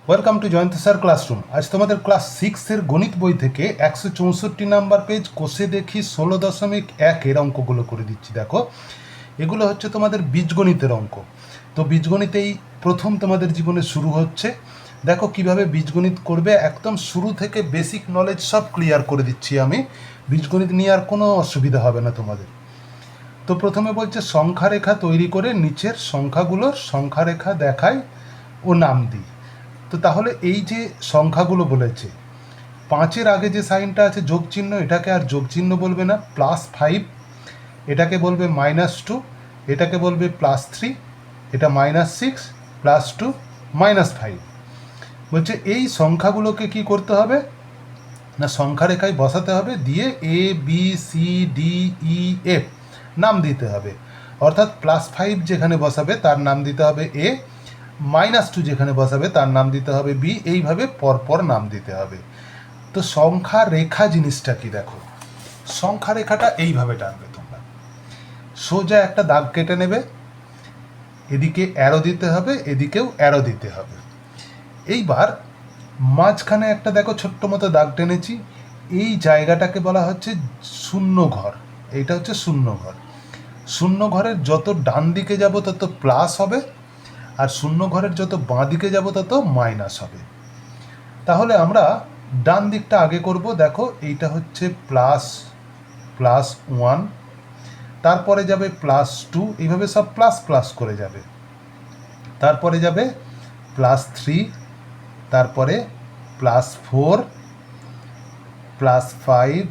Welcome to Jayanta sir classroom. আজ তোমাদের class 6-এর গণিত বই থেকে 164 নাম্বার পেজ কোষে দেখি 16.1 অঙ্কগুলো করে দিচ্ছি। দেখো, এগুলো হচ্ছে তোমাদের বীজগণিতের অঙ্ক। তো বীজগণিতেই প্রথম তোমাদের জীবনে শুরু হচ্ছে। দেখো কিভাবে বীজগণিত করবে, একদম শুরু থেকে বেসিক নলেজ সব ক্লিয়ার করে দিচ্ছি আমি। বীজগণিত নিয়ে আর কোনো অসুবিধা হবে না তোমাদের। তো প্রথমে বলছে সংখ্যারেখা তৈরি করে নিচের সংখ্যাগুলোর সংখ্যারেখা দেখায় ও নাম দিই। তো তাহলে এই যে সংখ্যাগুলো বলেছে, 5-এর আগে যে সাইনটা আছে যোগ চিহ্ন, এটাকে আর যোগ চিহ্ন বলবে না, +5, এটাকে বলবে -2, এটাকে বলবে +3, এটা -6, +2, -5। বলছে এই সংখ্যাগুলোকে কি করতে হবে না, সংখ্যা রেখায় বসাতে হবে, দিয়ে ABCDEF নাম দিতে হবে। অর্থাৎ +5 যেখানে বসাবে তার নাম দিতে হবে A, -2 যেখানে বসাবে তার নাম দিতে হবে B, এইভাবে পরপর নাম দিতে হবে। তো সংখ্যা রেখা জিনিসটা কি, দেখো সংখ্যা রেখাটা এইভাবে টানবে তোমরা, সোজা একটা দাগ কেটে নেবে, এদিকে অ্যারো দিতে হবে, এদিকেও অ্যারো দিতে হবে। এইবার মাঝখানে একটা দেখো ছোট্ট মতো দাগ টেনেছি, এই জায়গাটাকে বলা হচ্ছে শূন্য ঘর। এইটা হচ্ছে শূন্য ঘর। শূন্য ঘরের যত ডান দিকে যাব তত প্লাস হবে, আর শূন্য ঘরের যত বাঁ দিকে যাব তত মাইনাস হবে। তাহলে আমরা ডান দিকটা আগে করব। দেখো এইটা হচ্ছে +1, তারপরে যাবে +2, এইভাবে সব প্লাস প্লাস করে যাবে। তারপরে যাবে +3, তারপরে +4, +5,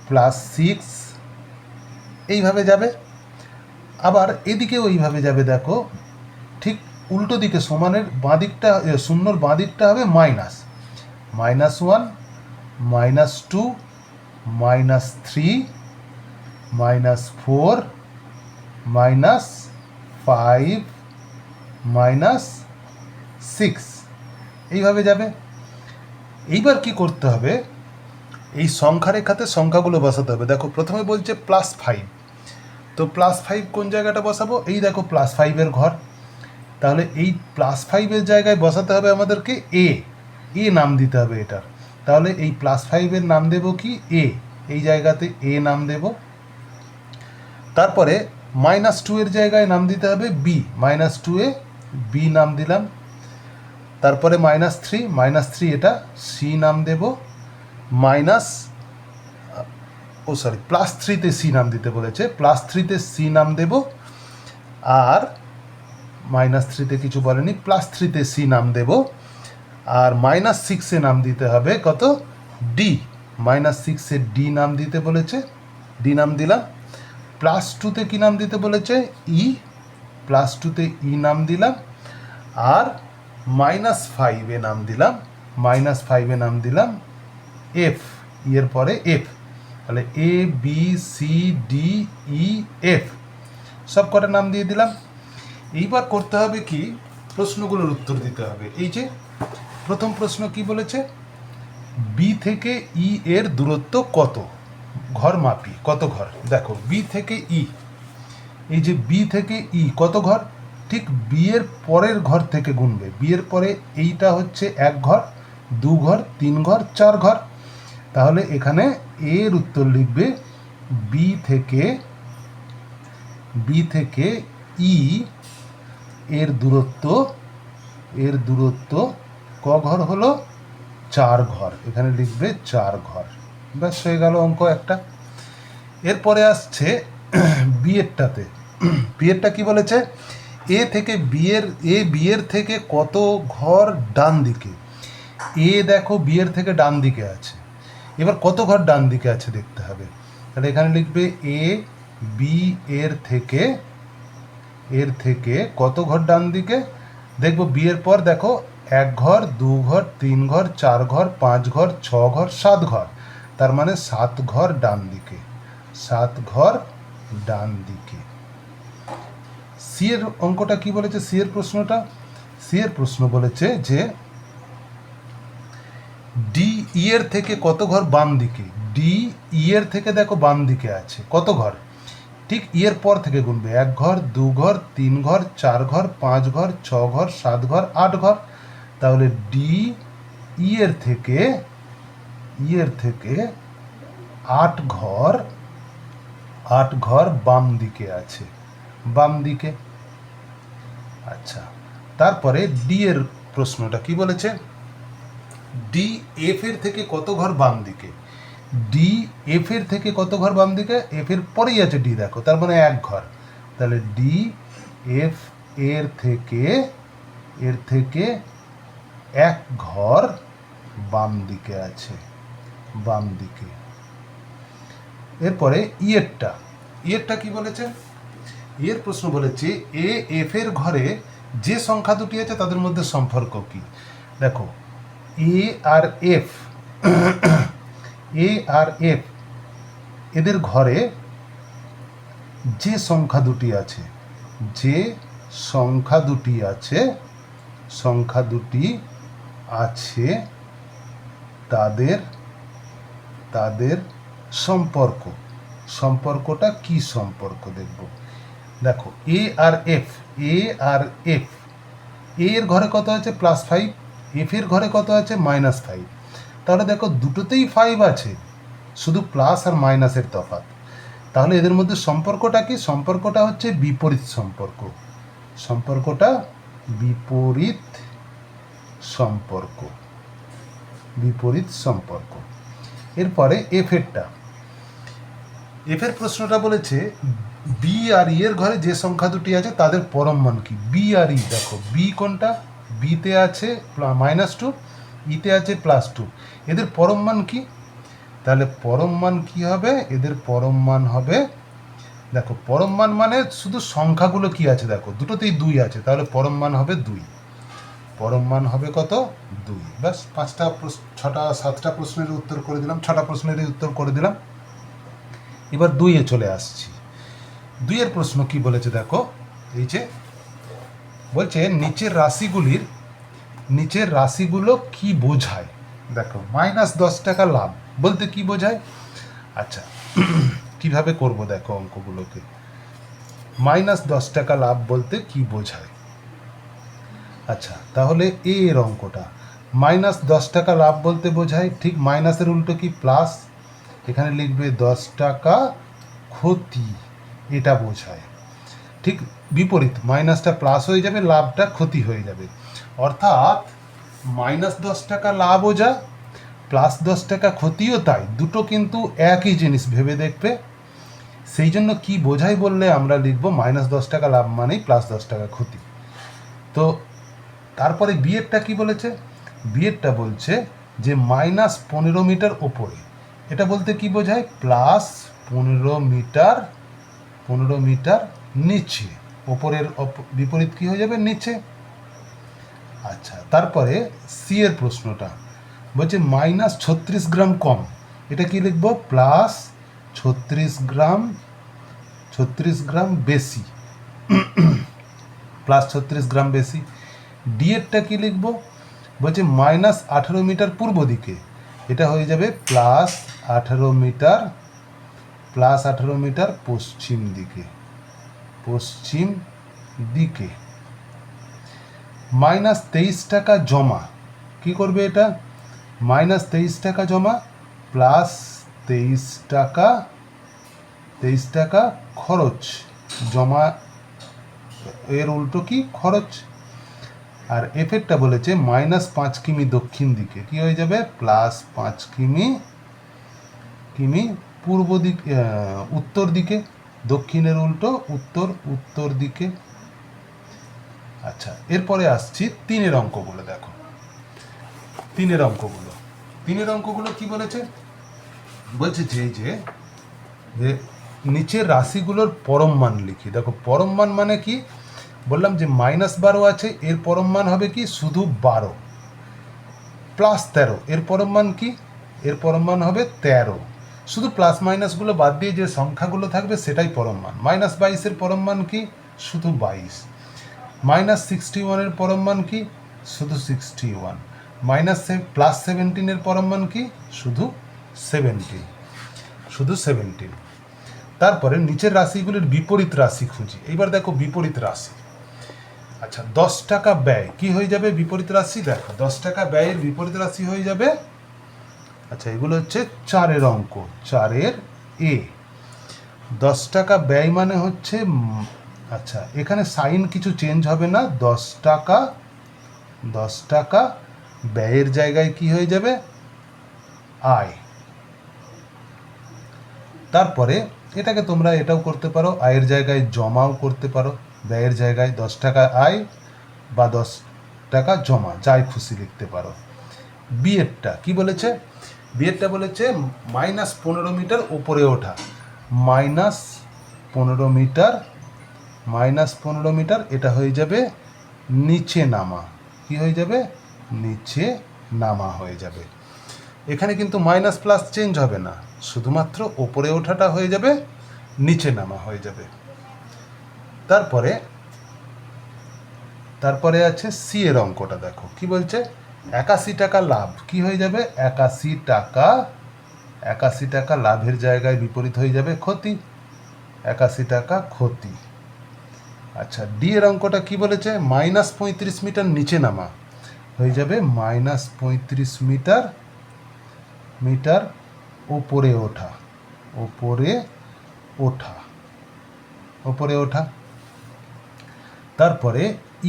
+6, এইভাবে যাবে। আবার এদিকেও এইভাবে যাবে। দেখো ঠিক উল্টো দিকে সমানের বাঁ দিকটা, শূন্যর বাঁ দিকটা হবে -1, -2, -3, -4, -5, -6, এইভাবে যাবে। এইবার কি করতে হবে, এই সংখ্যা রেখাতে সংখ্যাগুলো বসাতে হবে। দেখো প্রথমে বলছে +5, তো +5 কোন জায়গাটা বসাবো, এই দেখো +5-এর ঘর। তাহলে এই +5-এর জায়গায় বসাতে হবে আমাদেরকে এ নাম দিতে হবে এটার। তাহলে এই +5-এর নাম দেব কি এ, এই জায়গাতে এ নাম দেব। তারপরে -2-এর জায়গায় নাম দিতে হবে বি, -2-এ বি নাম দিলাম। তারপরে -3 এটা সি নাম দেব, +3-তে সি নাম দিতে বলেছে, +3-তে সি নাম দেব। আর -3-তে কিছু বলেনি, +3-তে সি নাম দেব। আর -6-এ নাম দিতে হবে কত, ডি, -6-এ ডি নাম দিতে বলেছে, ডি নাম দিলাম। +2-তে কি নাম দিতে বলেছে, ই, +2-তে ই নাম দিলাম। আর -5-এ নাম দিলাম, -5-এ নাম দিলাম এফ, এর পরে এফ। তাহলে ABCDEF সব কটা নাম দিয়ে দিলাম। এইবার করতে হবে কি, প্রশ্নগুলোর উত্তর দিতে হবে। এই যে প্রথম প্রশ্ন কি বলেছে, বি থেকে ই এর দূরত্ব কত, ঘর মাপি, কত ঘর। দেখো বি থেকে ই, এই যে বি থেকে ই কত ঘর, ঠিক বি এর পরের ঘর থেকে গুনবে। বি এর পরে এইটা হচ্ছে 1 ঘর, 2 ঘর, 3 ঘর, 4 ঘর। তাহলে এখানে এর উত্তর লিখবে বি থেকে ই এর দূরত্ব ক ঘর হলো, 4 ঘর। এখানে লিখবে 4 ঘর। ব্যাস হয়ে গেল অঙ্ক একটা। এরপরে আসছে বিয়েরটাতে। বিয়েরটা কি বলেছে, বি এর থেকে কত ঘর ডান দিকে। দেখো বিয়ের থেকে ডান দিকে আছে, এবার কত ঘর ডান দিকে আছে দেখতে হবে। তাহলে এখানে লিখবে বি এর থেকে কত ঘর ডান দিকে। দেখবো বি এর পর দেখো 1 ঘর, 2 ঘর, 3 ঘর, 4 ঘর, 5 ঘর, 6 ঘর, 7 ঘর। তার মানে 7 ঘর ডান দিকে, 7 ঘর ডান দিকে। সি এর অঙ্কটা কি বলেছে, সি এর প্রশ্ন বলেছে যে ডি ই এর থেকে কত ঘর বাম দিকে। ডি ই এর থেকে দেখো বাম দিকে আছে কত ঘর, ঠিক এর পর থেকে গুনবে 1 ঘর 2 ঘর 3 ঘর 4 ঘর 5 ঘর 6 ঘর 7 ঘর 8 ঘর। তাহলে ডি এর থেকে 8 ঘর বাম দিকে আছে, বাম দিকে। আচ্ছা, তারপরে ডি এর প্রশ্নটা কি বলেছে, ডি এফ এর থেকে কত ঘর বাম দিকে। ডি এফ এর থেকে কত ঘর বাম দিকে, এফ এর পরেই আছে ডি, দেখো তার মানে 1 ঘর। তাহলে ডি এফ এর থেকে 1 ঘর বাম দিকে আছে, বাম দিকে। এরপরে ইয়েরটা কি বলেছে, এর প্রশ্ন বলেছে এ এফ এর ঘরে যে সংখ্যা দুটি আছে তাদের মধ্যে সম্পর্ক কি। দেখো এ আর এফ এদের ঘরে যে সংখ্যা দুটি আছে তাদের সম্পর্কটা কি সম্পর্ক দেখব। দেখো এ আর এফ এর ঘরে কত আছে +5, এফ এর ঘরে কত আছে -5। তাহলে দেখো দুটোতেই 5 আছে, শুধু প্লাস আর মাইনাসের তফাৎ। তাহলে এদের মধ্যে সম্পর্কটা কি, সম্পর্কটা হচ্ছে বিপরীত সম্পর্ক। এরপরে এফ এর প্রশ্নটা বলেছে বি আর ই এর ঘরে যে সংখ্যা দুটি আছে তাদের পরম মান কি। বি আর ই, দেখো বি কোনটা, বিতে আছে -2, ইতে আছে +2, এদের পরম মান কি। তাহলে পরম মান কি হবে, এদের পরম মান হবে, দেখো পরম মান মানে শুধু সংখ্যাগুলো কি আছে, দেখো দুটোতেই 2 আছে, তাহলে পরম মান হবে 2, পরম মান হবে কত 2। ব্যাস 7টা প্রশ্নের উত্তর করে দিলাম, 6টা প্রশ্নেরই উত্তর করে দিলাম। এবার 2-এ চলে আসছি। 2-এর প্রশ্ন কি বলেছে দেখো, এই যে বলছে নিচের রাশিগুলো কি বোঝায়। দেখো -10 টাকা লাভ বলতে কি বোঝায়। আচ্ছা কিভাবে করব দেখো অঙ্কগুলোকে, -10 টাকা লাভ বলতে কি বোঝায়। আচ্ছা তাহলে এর অঙ্কটা -10 টাকা লাভ বলতে বোঝায়, ঠিক মাইনাসের উল্টো কি প্লাস, এখানে লিখবে 10 টাকা ক্ষতি, এটা বোঝায়। ঠিক বিপরীত, মাইনাসটা প্লাস হয়ে যাবে, লাভটা ক্ষতি হয়ে যাবে। অর্থাৎ -10 টাকা লাভও যা, +10 টাকা ক্ষতিও তাই, দুটো কিন্তু একই জিনিস, ভেবে দেখবে। সেই জন্য কি বোঝাই বললে আমরা লিখব -10 টাকা লাভ মানেই +10 টাকা ক্ষতি। তো তারপরে বিয়েরটা কি বলেছে, বিয়েরটা বলছে যে -15 মিটার ওপরে, এটা বলতে কি বোঝায় +15 মিটার নিচে, ওপরের বিপরীত কি হয়ে যাবে নিচে। আচ্ছা তারপরে সি এর প্রশ্নটা বলছে -36 গ্রাম কম, এটা কি লিখব +36 গ্রাম বেশি, +36 গ্রাম বেশি। ডি এরটা কি লিখব, বলছে -18 মিটার পূর্ব দিকে, এটা হয়ে যাবে +18 মিটার পশ্চিম দিকে, -23 টাকা জমা, কি করবে এটা, -23 টাকা জমা +23 টাকা খরচ, জমা এর উল্টো কি খরচ। আর এফেক্টটা বলেছে -5 কিমি দক্ষিণ দিকে, কি হয়ে যাবে +5 কিমি পূর্ব দিকে, উত্তর দিকে, দক্ষিণের উল্টো উত্তর দিকে। আচ্ছা এরপরে আসছি 3-এর অঙ্কগুলো। দেখো 3-এর অঙ্কগুলো কি বলেছে, বলছে যে নিচের রাশিগুলোর পরম মান লিখি। দেখো পরম মান মানে কি, বললাম যে -12 আছে, এর পরম মান হবে কি শুধু 12, +13 এর পরম মান কি, এর পরম মান হবে 13, শুধু প্লাস মাইনাসগুলো বাদ দিয়ে যে সংখ্যাগুলো থাকবে সেটাই পরম মান। -22 এর পরম মান কি, শুধু 22। -61 এর পরম মান কি, শুধু 61। +17 এর পরম মান কি, শুধু 17। তারপরে নিচের রাশিগুলির বিপরীত রাশি খুঁজি। এইবার দেখো বিপরীত রাশি। আচ্ছা, 10 টাকা ব্যয় কি হয়ে যাবে বিপরীত রাশি? দেখো 10 টাকা ব্যয়ের বিপরীত রাশি হয়ে যাবে, আচ্ছা এগুলো হচ্ছে 4-এর অঙ্ক, 4-এর এ। 10 টাকা ব্যয় মানে হচ্ছে আচ্ছা এখানে সাইন কিছু চেঞ্জ হবে না, 10 টাকা ব্যয়ের জায়গায় কি হয়ে যাবে? আয়। তারপরে এটাকে তোমরা এটাও করতে পারো, আয়ের জায়গায় জমাও করতে পারো, ব্যয়ের জায়গায় 10 টাকা আয় বা 10 টাকা জমা, যাই খুশি লিখতে পারো। বিয়েরটা কি বলেছে? বিয়েরটা বলেছে -15 মিটার উপরে ওঠা, -15 মিটার, -15 মিটার, এটা হয়ে যাবে নিচে নামা। কি হয়ে যাবে? নিচে নামা হয়ে যাবে। এখানে কিন্তু মাইনাস প্লাস চেঞ্জ হবে না, শুধুমাত্র ওপরে ওঠাটা হয়ে যাবে, নিচে নামা হয়ে যাবে। তারপরে আছে সি এর অঙ্কটা, দেখো কি বলছে? 81 টাকা লাভ কি হয়ে যাবে? 81 টাকা লাভের জায়গায় বিপরীত হয়ে যাবে ক্ষতি, 81 টাকা ক্ষতি। আচ্ছা, ডি এর অঙ্কটা কি বলেছে? -35 মিটার নিচে নামা হয়ে যাবে -35 মিটার ওপরে ওঠা, ওপরে ওঠা। তারপরে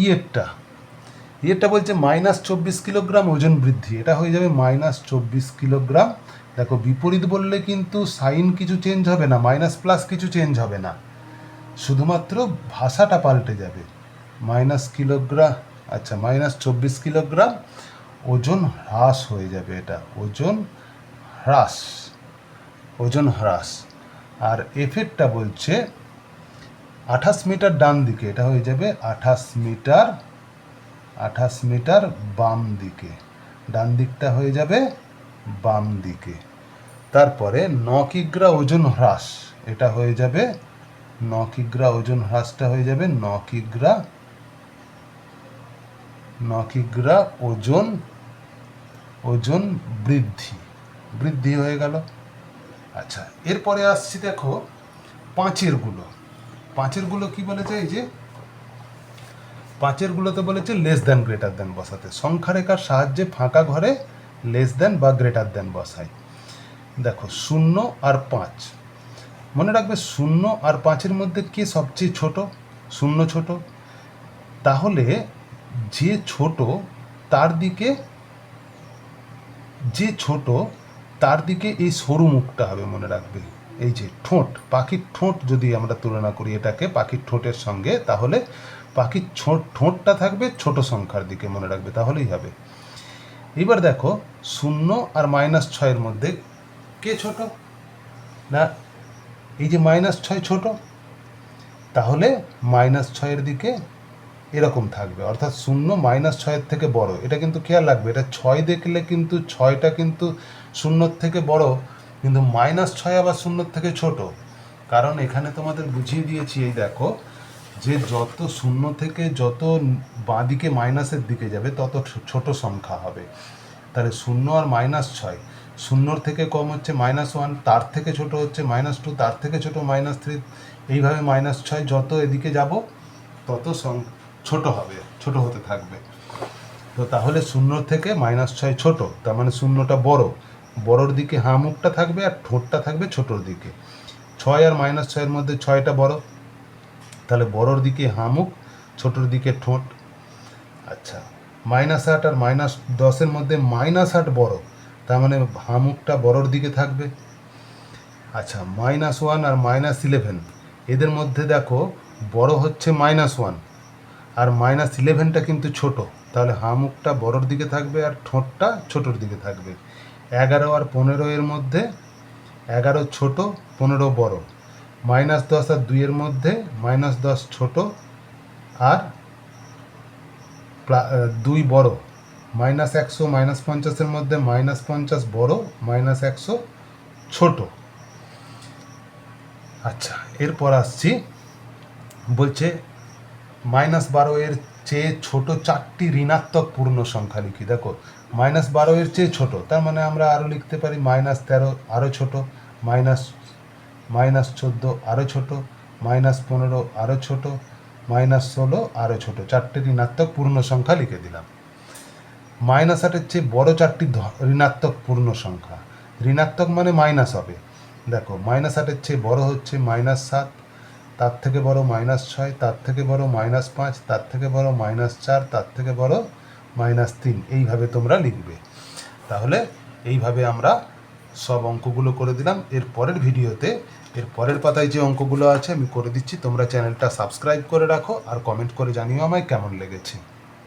ইয়েরটা বলছে -24 কিলোগ্রাম ওজন বৃদ্ধি, এটা হয়ে যাবে -24 কিলোগ্রাম। দেখো বিপরীত বললে কিন্তু সাইন কিছু চেঞ্জ হবে না, মাইনাস প্লাস কিছু চেঞ্জ হবে না, শুধুমাত্র ভাষাটা পাল্টে যাবে। কিলোগ্রাম, আচ্ছা -24 কিলোগ্রাম ওজন হ্রাস হয়ে যাবে, এটা ওজন হ্রাস। আর এফেরটা বলছে 28 মিটার ডান দিকে, এটা হয়ে যাবে 28 মিটার বাম দিকে, ডান দিকটা হয়ে যাবে বাম দিকে। তারপরে 9 কিগ্রা ওজন হ্রাস, এটা হয়ে যাবে 9 কিগ্রা ওজন হ্রাসটা হয়ে যাবে 9 কিগ্রা ওজন বৃদ্ধি হয়ে গেল। আচ্ছা, এরপরে আসছি দেখো পাঁচেরগুলো কি বলেছে? এই যে পাঁচেরগুলোতে বলেছে লেস দ্যান গ্রেটার দ্যান বসাতে, সংখ্যা রেখার সাহায্যে ফাঁকা ঘরে লেস দ্যান বা গ্রেটার দ্যান বসাই। দেখো 0 আর 5, মনে রাখবে 0 আর 5-এর মধ্যে কে সবচেয়ে ছোট? 0 ছোট, তাহলে যে ছোট তার দিকে এই সরু মুখটা হবে, মনে রাখবে। এই যে ঠোঁট, পাখির ঠোঁট যদি আমরা তুলনা করি এটাকে পাখির ঠোঁটের সঙ্গে, তাহলে পাখির ঠোঁটটা থাকবে ছোট সংখ্যার দিকে, মনে রাখবে, তাহলেই হবে। এবার দেখো 0 আর -6-এর মধ্যে কে ছোট? না, এই যে -6 ছোট, তাহলে -6-এর দিকে এরকম থাকবে, অর্থাৎ 0 -6-এর থেকে বড়। এটা কিন্তু খেয়াল রাখবে, এটা 6 দেখলে কিন্তু 6টা কিন্তু 0-র থেকে বড়, কিন্তু -6 আবার 0-র থেকে ছোট। কারণ এখানে তোমাদের বুঝিয়ে দিয়েছি, এই দেখো যে যত 0 থেকে যত বাঁ দিকে মাইনাসের দিকে যাবে তত ছোট সংখ্যা হবে। তাহলে 0 আর -6, 0-র থেকে কম হচ্ছে -1, তার থেকে ছোট হচ্ছে -2, তার থেকে ছোট -3, এইভাবে -6 যত এদিকে যাব তত ছোট হতে থাকবে। তো তাহলে 0 থেকে -6 ছোট, তার মানে 0টা বড়র দিকে হাঁ মুখটা থাকবে আর ঠোঁটটা থাকবে ছোটোর দিকে। 6 আর -6-এর মধ্যে 6টা বড়, তাহলে বড়র দিকে হাঁ মুখ, ছোটোর দিকে ঠোঁট। আচ্ছা, -8 আর -10-এর মধ্যে -8 বড়, তার মানে হাঁ মুখটা বড়র দিকে থাকবে। আচ্ছা, -1 আর -11, এদের মধ্যে দেখো বড় হচ্ছে -1 আর -11টা কিন্তু ছোট, তাহলে হাঁ মুখটা বড়র দিকে থাকবে আর ঠোঁটটা ছোটোর দিকে থাকবে। 11 আর 15-এর মধ্যে 11 ছোট, 15 বড়। -10 আর 2-এর মধ্যে -10 ছোট আর 2 বড়। -100 -50-এর মধ্যে -50 বড়, -100 ছোট। আচ্ছা, এরপর আসছি, বলছে -12-এর চেয়ে ছোট 4টি ঋণাত্মক পূর্ণ সংখ্যা লিখি। দেখো -12-এর চেয়ে ছোট, তার মানে আমরা আরও লিখতে পারি -13 আরও ছোট, -14 আরও ছোট, -15 আরও ছোট, -16 আরও ছোট, চারটে ঋণাত্মক পূর্ণ সংখ্যা লিখে দিলাম। -8-এর চেয়ে বড় চারটি ঋণাত্মক পূর্ণ সংখ্যা, ঋণাত্মক মানে মাইনাস হবে। দেখো -8-এর চেয়ে বড় হচ্ছে -7, তার থেকে বড় -6, তার থেকে বড় -5, তার থেকে বড় -4, তার থেকে বড় -3, এইভাবে তোমরা লিখবে। তাহলে এইভাবে আমরা সব অঙ্কগুলো করে দিলাম। এর পরের ভিডিওতে এর পরের পাতায় যে অঙ্কগুলো আছে আমি করে দিচ্ছি, তোমরা চ্যানেলটা সাবস্ক্রাইব করে রাখো আর কমেন্ট করে জানিও আমায় কেমন লেগেছে।